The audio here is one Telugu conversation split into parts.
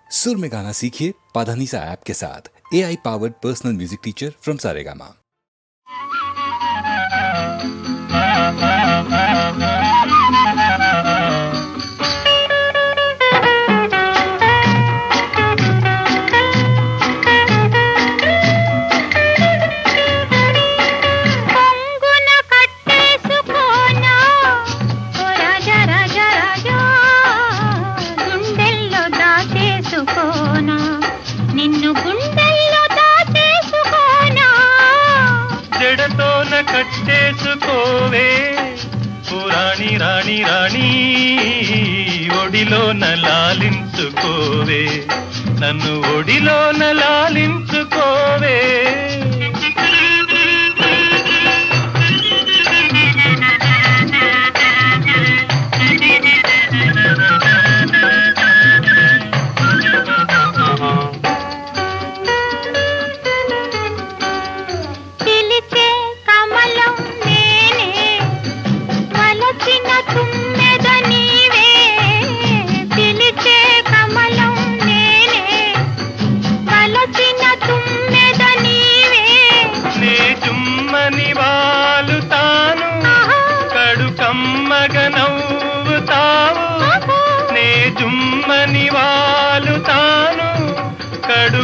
सुर में गाना सीखिए पाधानीसा ऐप के साथ। AI powered personal music teacher from Saregama. కట్టేసుకోవే పురాణి రాణి రాణి ఒడిలోన లాలించుకోవే నన్ను ఒడిలోన లాలించుకోవే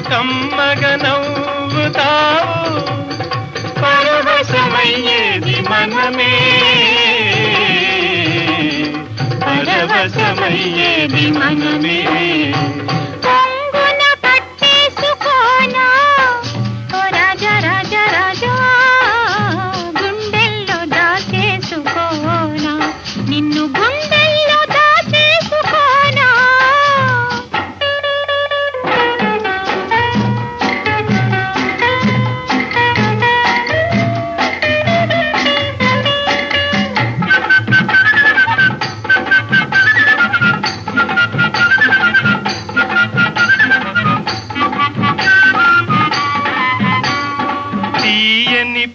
కమ్మగ నవ్వుతావు పరవశమయ్యేది మనమే పరవశమయ్యేది మనమే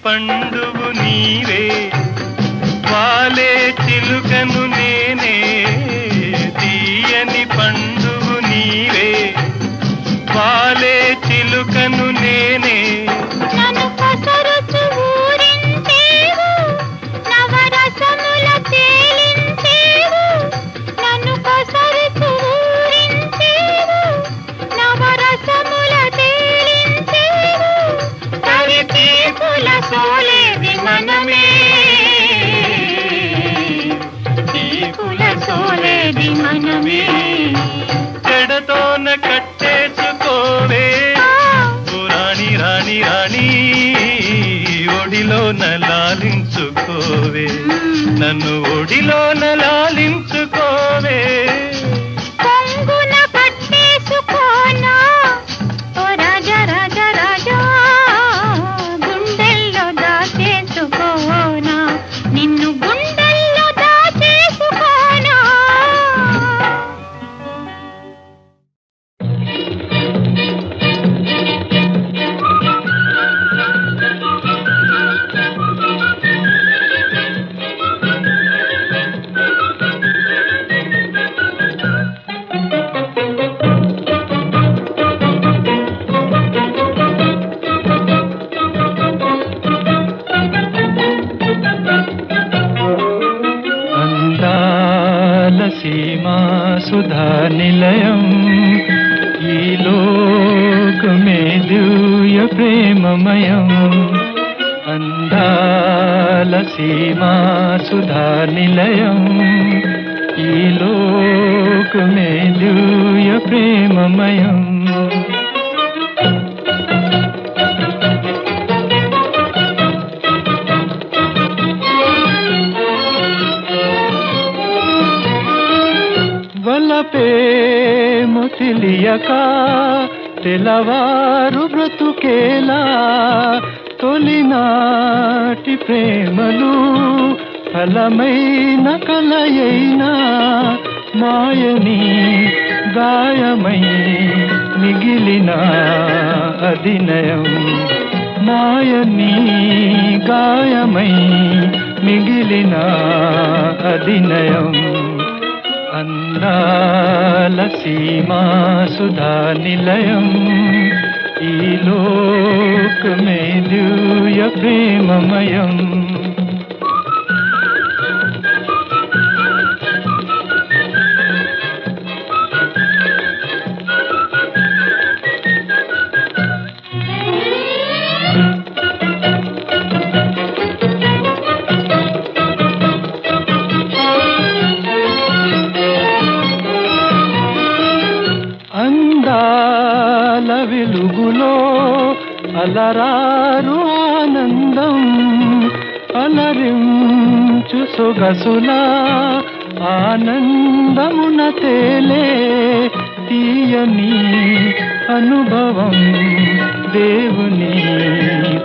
పండువు నీవే వాలే చిలుకను నేనే తీయని పండువు నీవే వాలే చిలుకను నేనే నన్ను పసరుచు ఊరించేవు నవరసముల తేలించేవు నన్ను పసరుచు ఊరించేవు నవరసముల తేలించేవు తీపుల సోలేది మనమే తీపుల సోలేది మనమే చెడతోన కట్టేసుకోవే పురాణి రాణి రాణి ఒడిలోన లాలించుకోవే నన్ను ఒడిలోన లాలించుకోవే సీమా సుధా నిలయం ఈ లోకమే దివ్య ప్రేమమయం అందాల సీమా సుధా నిలయం ఈ లోకమే దివ్య ప్రేమమయం వలపేమో తెలియక తెలవారు బ్రతుకేలా తొలినాటి ప్రేమలు ఫలమైన కలయైనా మాయని గాయమై మిగిలిన అధినయం మాయని గాయమై మిగిలిన అధినయం అందాల సీమా సుధా నిలయం ఈ లోకమే దివ్య ప్రేమమయం అందాల వెలుగులో అలరారు ఆనందం అలరించు సొగసుల ఆనందమున తేలే తీయని అనుభవం దేవుని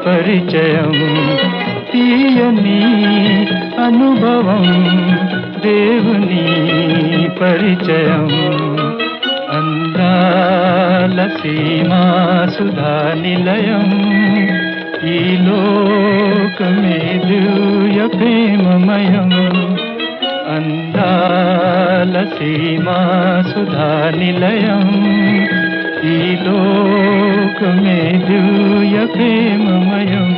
పరిచయం తీయని అనుభవం దేవుని పరిచయం అందాల సీమా సుధా నిలయం ఈ లోకమే దివ్య ప్రేమమయం అందాల సీమా సుధా నిలయం ఈ లోకమే దివ్య ప్రేమమయం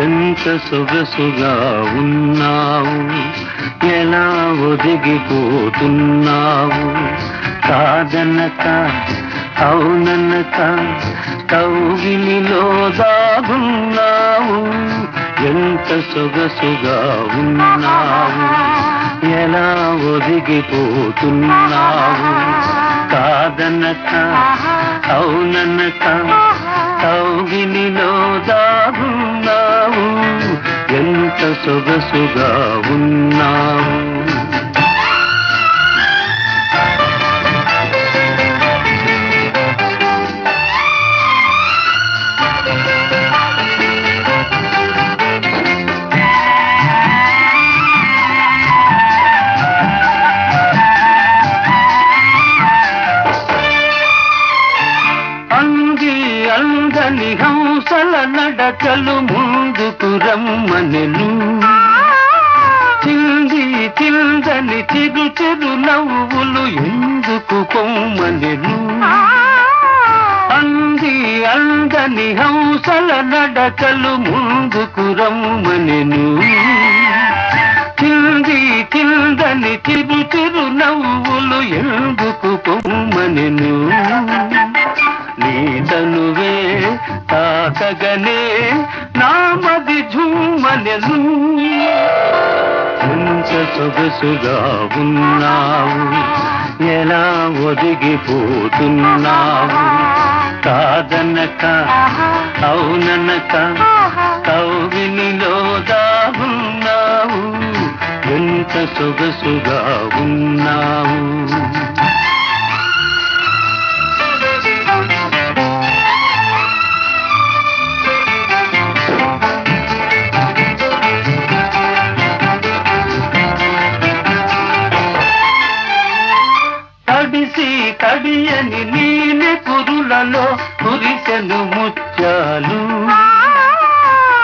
ఎంత సొగసుగా ఉన్నావు ఎలా ఒదిగిపోతున్నావు కాదనక అవుననక కౌగిలిలో దాగున్నావు ఎంత సొగసుగా ఉన్నావు ఎలా ఒదిగిపోతున్నావు కాదనక అవుననక కౌగిలిలో దాగున్నావు ఎంత సొగసుగా ఉన్నావు అందని హంసల నడకలు ముందుకు రమ్మనెను చింది చిందని చిరు చిరు నవ్వులు ఎందుకు కొమ్మనెను అందని హంసల నడకలు ముందుకు రమ్మనెను చింది చిందని చిరు చిరు నవ్వులు ఎందుకు కొమ్మనెను నీ తనువే తాకగనే నామది ఝుమ్మనెను ఎంత సొగసుగా ఉన్నావు ఎలా ఒదిగిపోతున్నావు కాదనక అవుననక కౌగిలిలో దాగున్నావు ఎంత సొగసుగా ఉన్నావు తడియని నీలి కురులలో కురిసెను ముత్యాలు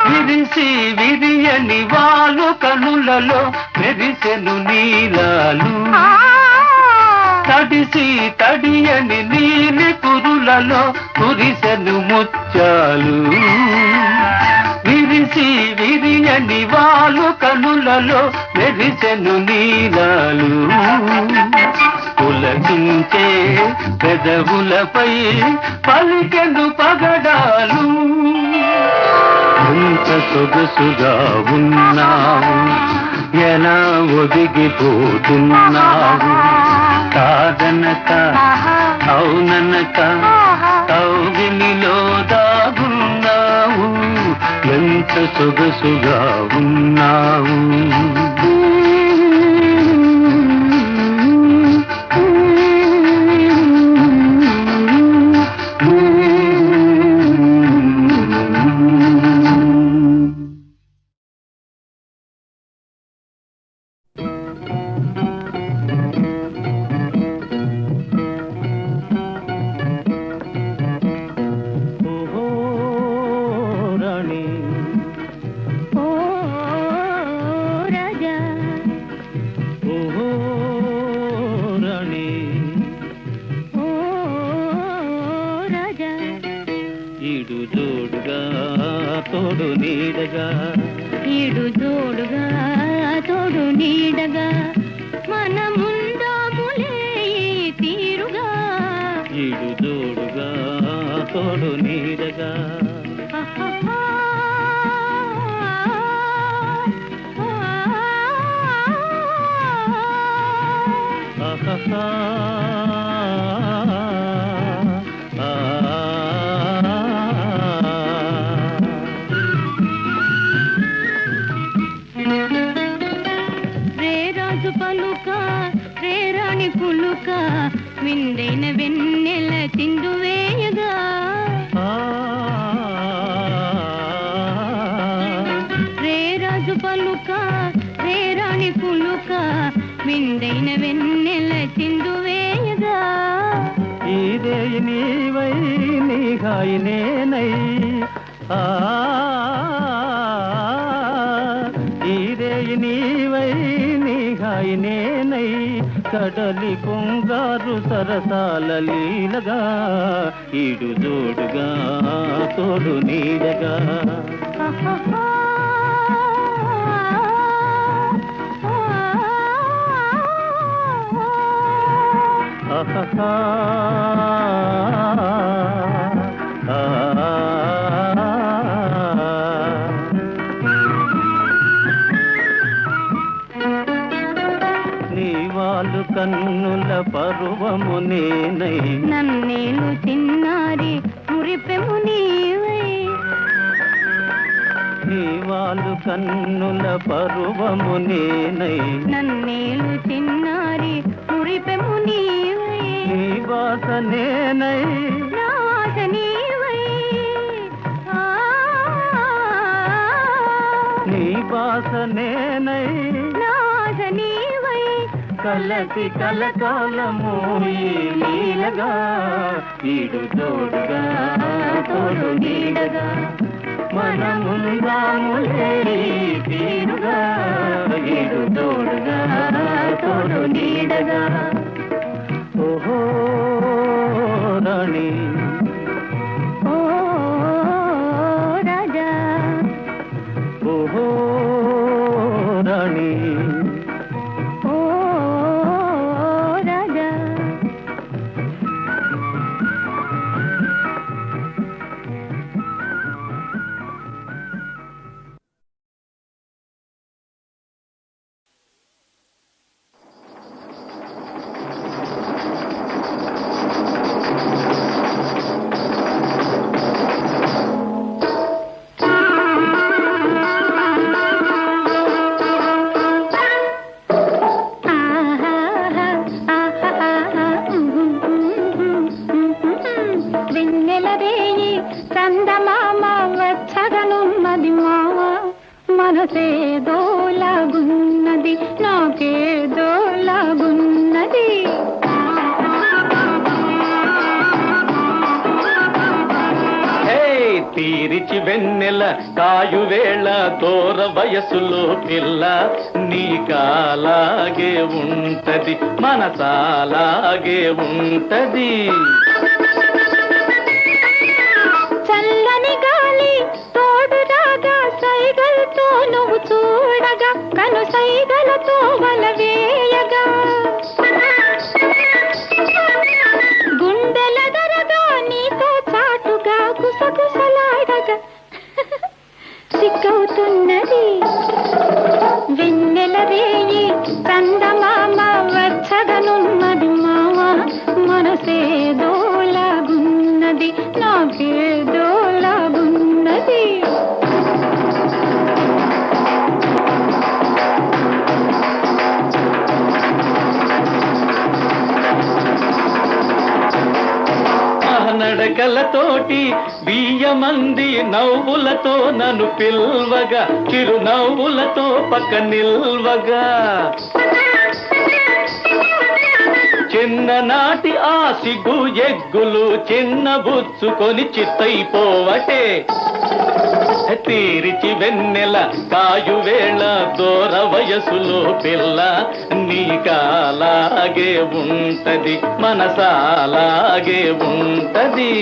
విరిసి విరియని వాలు కనులలో మెరిసెను నీలాలు తడియని నీలి కురులలో కురిసెను ముత్యాలు విరిసి విరియని వాలు కనులలో మెరిసెను నీలాలు పులకించే పెదవులపై పలికెను పగడాలు ఎంత సొగసుగా ఉన్నావు ఎలా ఒదిగిపోతున్నావు కాదనక అవుననక కౌగిలిలో దాగున్నావు ఎంత సొగసుగా ఉన్నావు ఈడు జోడుగా తోడు నీడగా మన ముందాములే తీరుగా ఈడు జోడుగా తోడు నీడగా పులుక విందైన వెన్నెల చిందు వేయగా రేరాజు పలుక రేరాణి పులుక విందైన వెన్నెల చిందు వేయగా ఇదే నీవై నీహాయి నేనై ఇదే నీవై నీహాయి నేనై కడలి పొంగారు సరసాల లీలగా ఈడు జోడుగా తోడు నీడగా నీవాలు కన్నుల పరువము నేనై నన్నేలు చిన్నారి మురిపెము నీవై నీవాలు కన్నుల పరువము నేనై నన్నేలు చిన్నారి మురిపెము నీవై నీ బాస నేనై నాస నీవై నీ బాస నేనై నాస నీవై కలసి కలకాలము ఈ లీలగా ఈడు జోడుగా తోడు నీడగా మనముందాములే తీరుగా ఈడు జోడుగా తోడు నీడగా ఓహో రాణి ఓ రాజా ఓహో రాణి ఓ రాజా చందమామ వచ్చగనున్నది మామ మనసేదోలాగున్నది నాకేదోలాగున్నది తీరిచి వెన్నెల కాయువేళ దూర వయసులో పిల్ల నీకాలాగే ఉంటది మనసాలాగే ఉంటది చల్లని గాలి తోడు రాగా సైగలతో నువ్వు చూడగా కను సైగలతో వల వేయగా గుండెల దరగా నీతో చాటుగా గుసగుసలాడగా సిగ్గవుతున్నది వెన్నెల నాకేదోలాగున్నది. నడకలతోటి బియ్యమంది నవ్వులతో నన్ను పిల్వగా, చిరునవ్వులతో పక్క నిల్వగా, చిన్ననాటి ఆ సిగ్గు ఎగ్గులు చిన్న బుచ్చుకొని చిత్తైపోవటే, తీరిచి వెన్నెల కాయు వేళ దూర వయసులో పిల్ల, నీకాలాగే ఉంటది మనసాలాగే ఉంటది.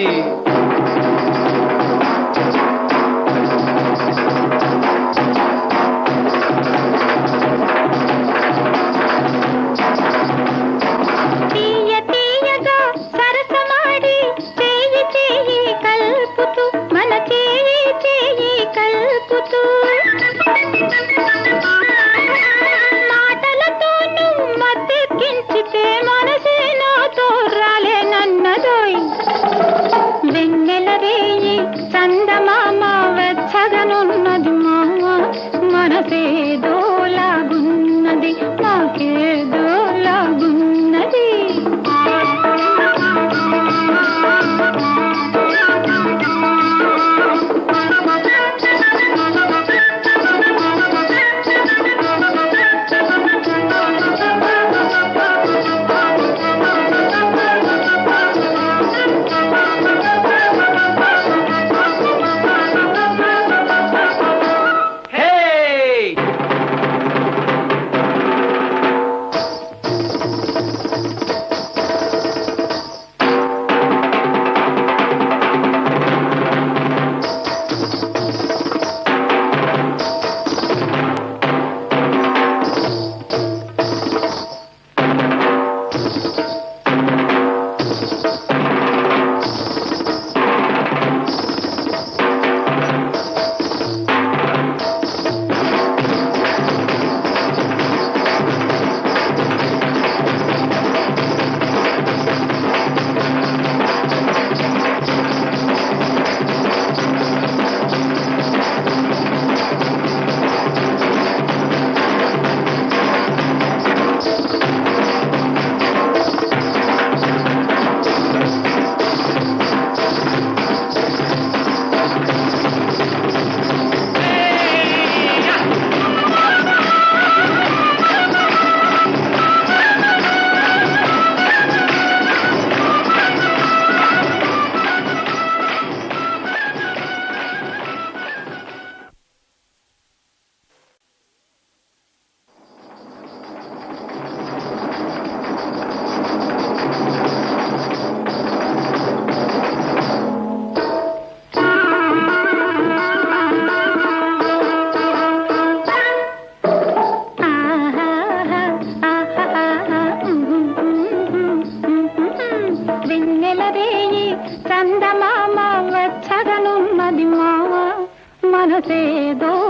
మనసేదోలాగున్నది నాకేదోలాగున్నది.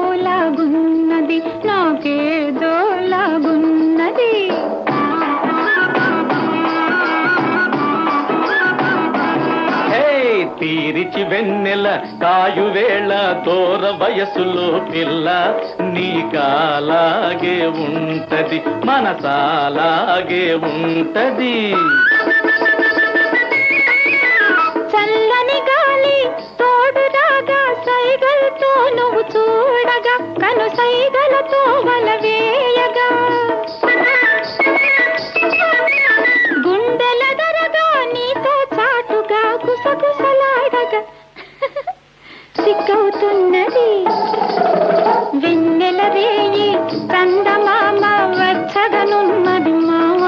మనసేదోలాగున్నది నాకేదోలాగున్నది. తీరిచి వెన్నెల కాయు వేళ దూర వయసులో పిల్ల, నీకాలాగే ఉంటది మనసాలాగే ఉంటది. చల్లని గాలి తోడు రాగా సైగలతో నువ్వు చూడగా, కను సైగలతో వలవేయగా, గుండెల దరగా నీతో చాటుగా గుసగుసలాడగా సిగ్గవుతున్నది. వెన్నెల రేయి కందమామ వచ్చగనున్నది మామ,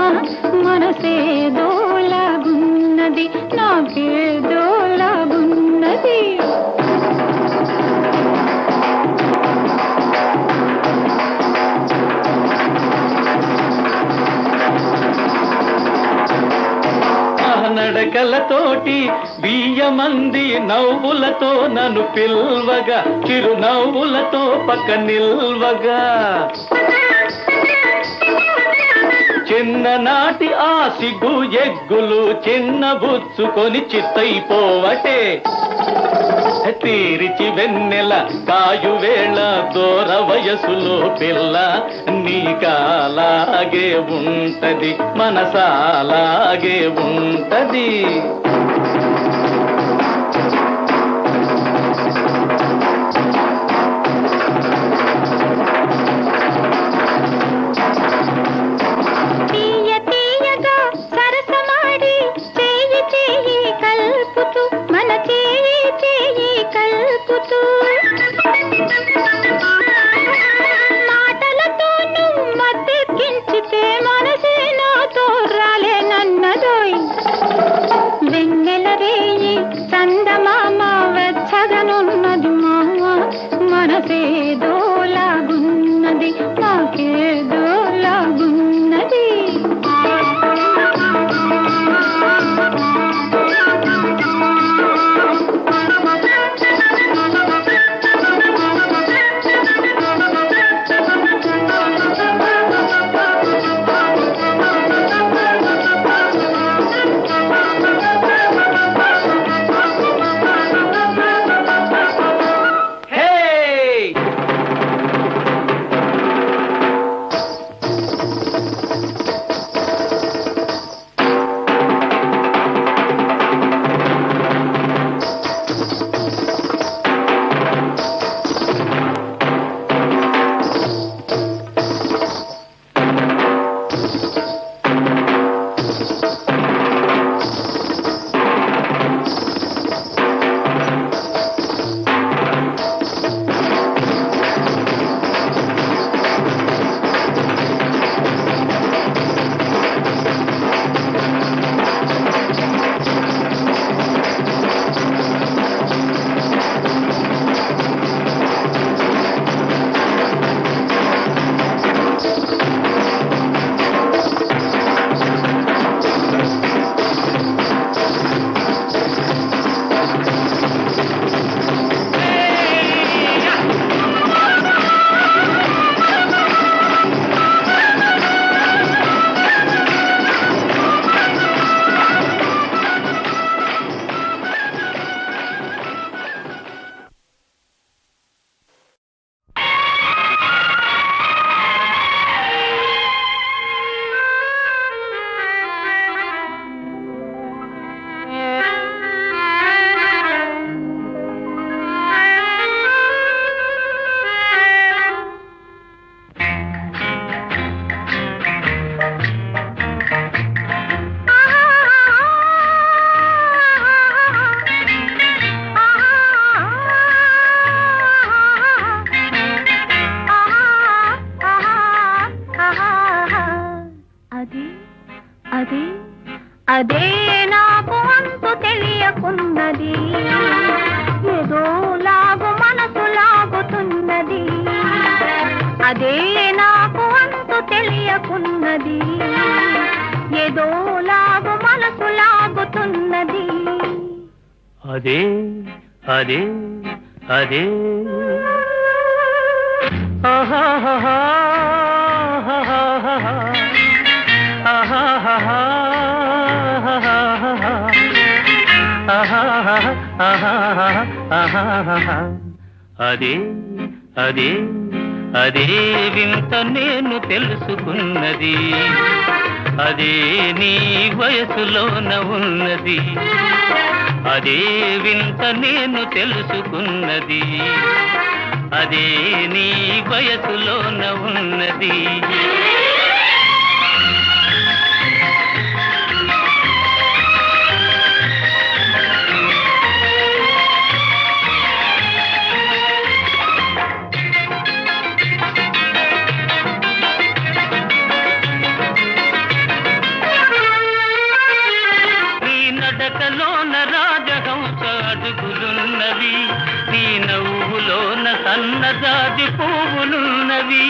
మనసేదోలాగున్నది నాకేదోలాగున్నది. నడకలతోటి బియ్యమంది నవ్వులతో నన్ను పిల్వగా, చిరునవ్వులతో పక్క నిల్వగా, చిన్ననాటి ఆ సిగ్గు ఎగ్గులు చిన్న బుచ్చుకొని చిత్తైపోవటే తీరిచి వెన్నెల కాయు వేళ దూర వయసులో పిల్ల నీకాలాగే ఉంటది మనసాలాగే ఉంటది మనసేదోలాగున్నది నాకేదోలాగున్నది అదే నాకు అంతు తెలియకున్నది ఏదో లాగు మనసు లాగుతున్నది అదే నాకు అంతు తెలియకున్నది ఏదో లాగు మనసు లాగుతున్నది అదే అదే అదే ఆహాహా అదే అదే అదే వింత నేను తెలుసుకున్నది అదే నీ వయసులోన ఉన్నది అదే వింత నేను తెలుసుకున్నది అదే నీ వయసులోన ఉన్నది నడకలోన రాజహంస అడుగులున్నవి నీ నవ్వులోన సన్నజాజి పువ్వులున్నవి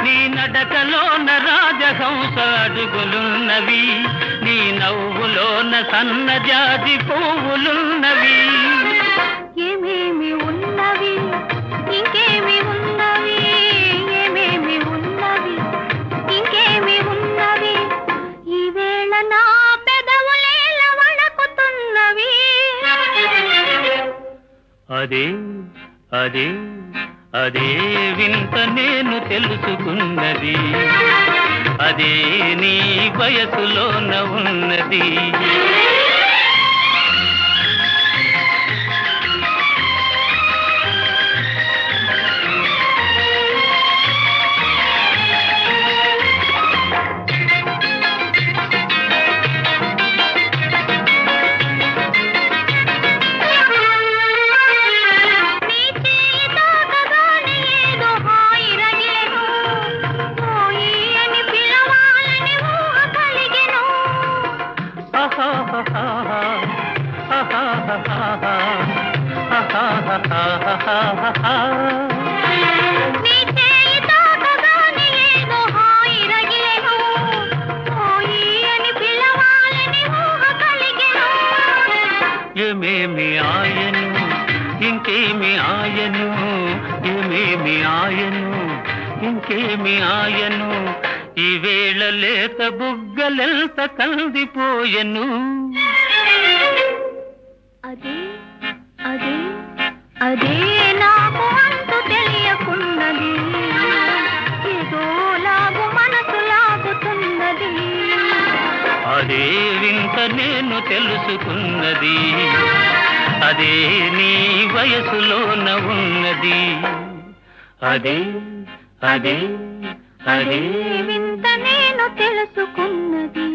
నీ నడకలోన రాజహంస అడుగులున్నవి నీ నవ్వులోన సన్నజాజి పువ్వులున్నవి అదే అదే అదే వింత నేను తెలుసుకున్నది, అదే నీ వయసులోన ఉన్నది. ఏమేమి ఆయను ఇంకేమి ఆయను, ఏమేమి ఆయను ఇంకేమి ఆయను, ఈ వేళ లేత బుగ్గలెంత కందిపోయెను. అదే అదే అదే నాకు అంతు తెలియకున్నది, ఏదోలాగు మనసు లాగుతున్నది. అదే వింత నేను తెలుసుకున్నది, అదే నీ వయసులోన ఉన్నది. అదే అదే అదే వింత నేను తెలుసుకున్నది.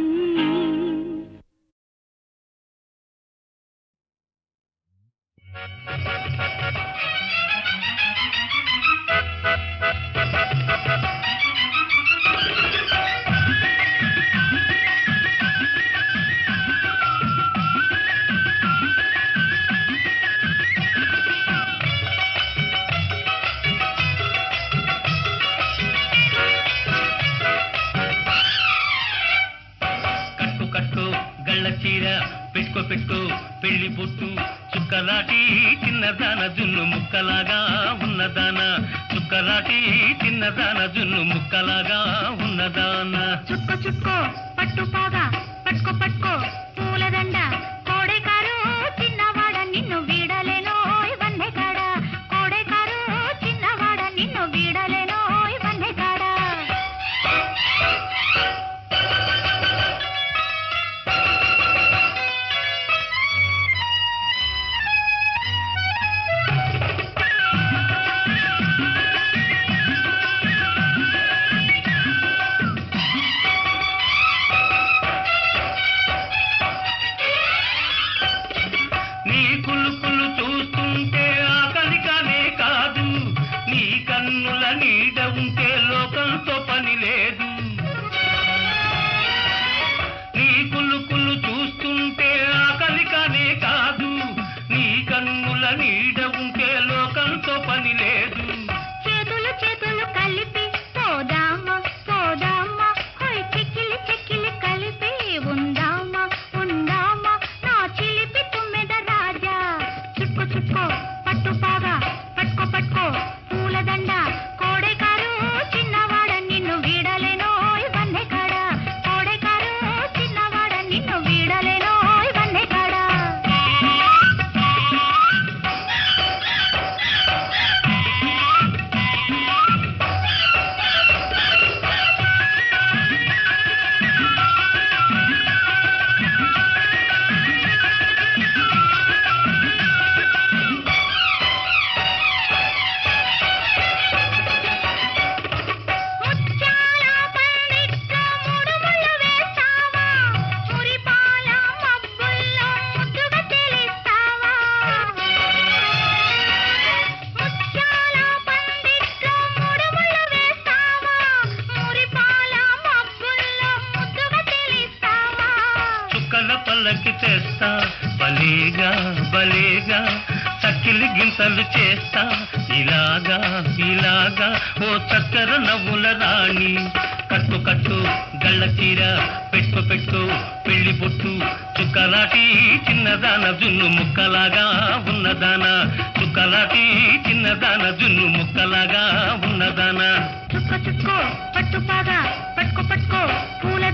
పెట్టుకో పెట్టుకో పెళ్లి బొట్టు చుక్కలాటి చిన్నదాన జున్ను ముక్కలాగా ఉన్నదాన, చుక్కలాటి చిన్నదాన జున్ను ముక్కలాగా ఉన్నదాన. చుక్కో చుక్కో పట్టు పాగా పట్టుకో పట్టుకో పూలదండ కోడెకారు చిన్నవాడ నిన్ను వీడలేనో ఇవన్నీ కాడ, కోడెకారు చిన్నవాడ నిన్ను వీడలేనో ఇవన్నీ కాడ. చేతులు చేతులు కలిపి పోదామా పోదామా, హోయ్ చెక్కిలి చెక్కిలి కలిపి ఉందామా ఉందామా, నా చిలిపి తుమ్మెద రాజా. చుక్కో చుక్కో పట్టు పాగా పట్టుకో పట్టుకో పూలదండ కోడెకారు చిన్నవాడ నిన్ను వీడలేనో ఇవన్నీ కాడ, కోడెకారు చిన్నవాడ నిన్ను వీడలేనో ఇవన్నీ కాడ. పల్లకి తెస్తా బలేగా బలేగా, చక్కిలి గింతలు చేస్తా ఇలాగా ఇలాగా, ఓ చక్కర నవ్వుల రాణి. కట్టు కట్టు గళ్ళ చీర పెట్టుకో పెట్టుకో పెళ్లి బొట్టు చుక్కలాటి చిన్నదాన జున్ను ముక్కలాగా ఉన్నదాన, చుక్కలాటి చిన్నదాన జున్ను ముక్కలాగా ఉన్నదాన. చుక్కో చుక్కో పట్టు పాగా పట్టుకో పట్టుకో పూల